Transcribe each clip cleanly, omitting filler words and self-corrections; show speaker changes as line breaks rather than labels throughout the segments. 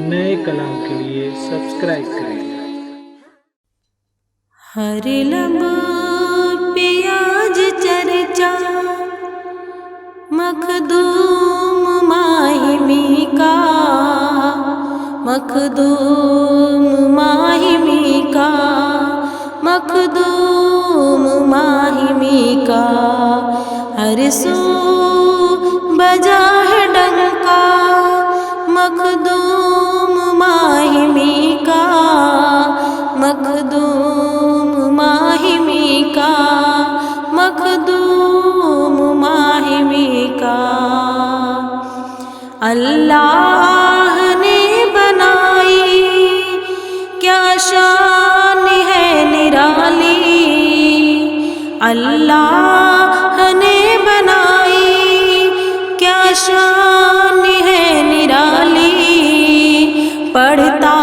نئے کلام کے لیے سبسکرائب کریں۔
ہر لب پیاز چرچا مخدوم ماہمی کا، مخدوم ماہمی کا، مخدوم ماہمی کا، ہر سو بجا ہے ڈنکا مخدوم ماہمی کا، مخدوم ماہمی کا، مخدوم ماہمی کا۔ اللہ نے بنائی کیا شان ہے نرالی، اللہ نے بنائی کیا شان ہے نرالی، پڑھتا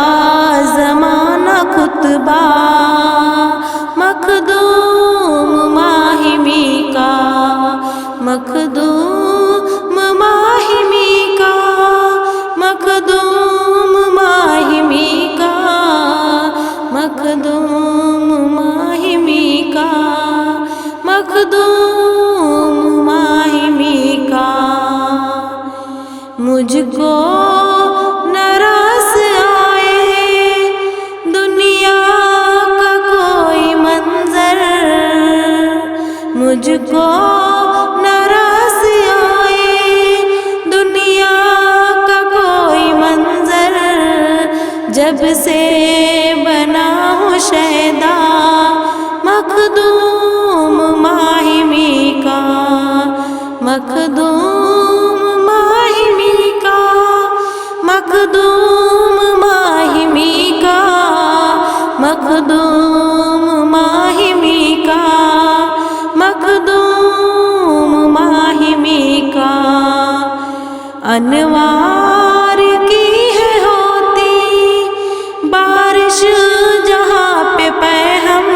زمانہ خطبہ مخدوم ماہمی کا، مخدوم ماہمی کا، مخدوم ماہمی کا، مخدوم ماہمی کا، مخدوم ماہمی کا۔ مجھ کو نراس آئے دنیا کا کوئی منظر، مجھ کو نراس آئے دنیا کا کوئی منظر، جب سے بنا ہوں شیدا مخدوم ماہمی کا، مخدوم ماہمی کا، مخدوم ماہمی کا، مخدوم ماہمی کا، مخدوم ماہمی کا۔ انوار کی ہے ہوتی بارش جہاں پہ پہم،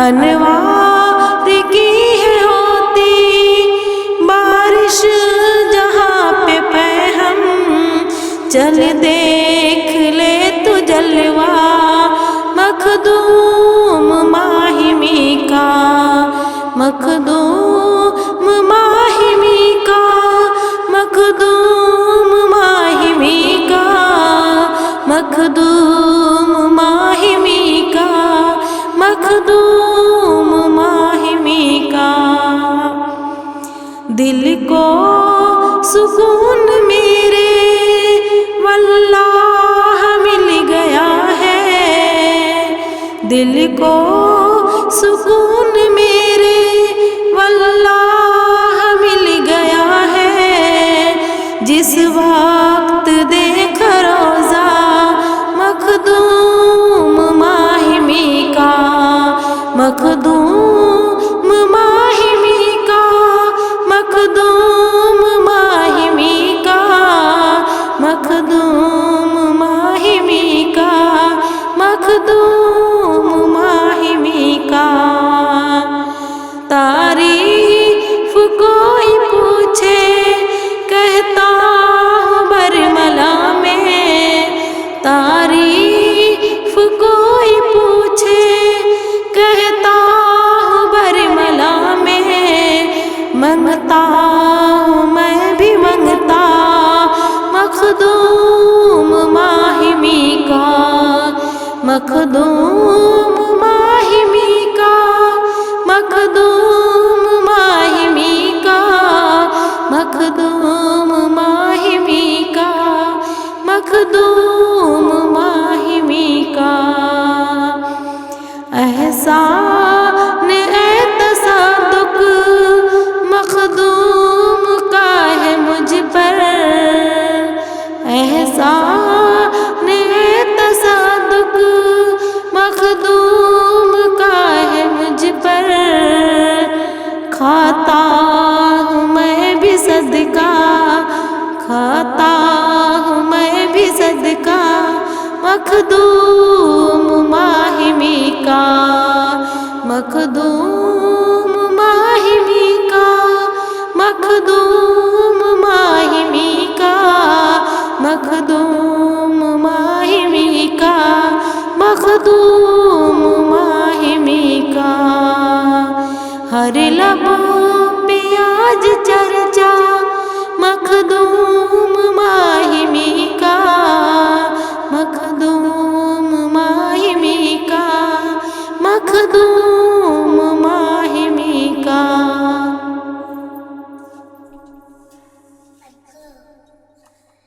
انوار کی ہے ہوتی بارش جہاں پہ پہم، چل دیکھ لے تو جلوہ مخدوم ماہمی کا، مخدوم ماہمی کا، مخدوم ماہمی کا، مخدوم ماہمی کا، مخدوم ماہمی کا۔ دل کو سکون میرے واللہ مل گیا ہے، دل کو سکون میرے واللہ مل گیا ہے، جس وقت دیکھ روزہ مخدوم ماہمی کا، مخدوم ماہمی کا، مخدوم ماہمی کا، مخدوم ماہمی کا، مخدوم ماہمی کا۔ تعریف کوئی پوچھے کہتا ہوں برملا میں، تعریف کوئی پوچھے کہتا ہوں برملا میں، منگتا ہوں میں بھی منگتا مخدوم ماہمی کا، مخدوم ماہمی کا، مخدوم ماہمی کا، مخدوم ماہمی کا، مخدوم ماہمی کا۔ احسان اے تصدق مخدوم کا ہے مجھ پر، احسان اے تصدق مخدوم کا ہے مجھ پر، کھاتا ہوں میں بھی صدقہ، کھاتا ہوں میں بھی صدقہ مخدوم ماہمی کا، مخدوم ماہمی کا، مخدوم مخدوم ماہمی کا، مخدوم ماہمی کا، مخدوم ماہمی کا، ہر لبوں پہ آج چرچا مخدوم ماہمی کا، مخدوم ماہمی کا، مخدوم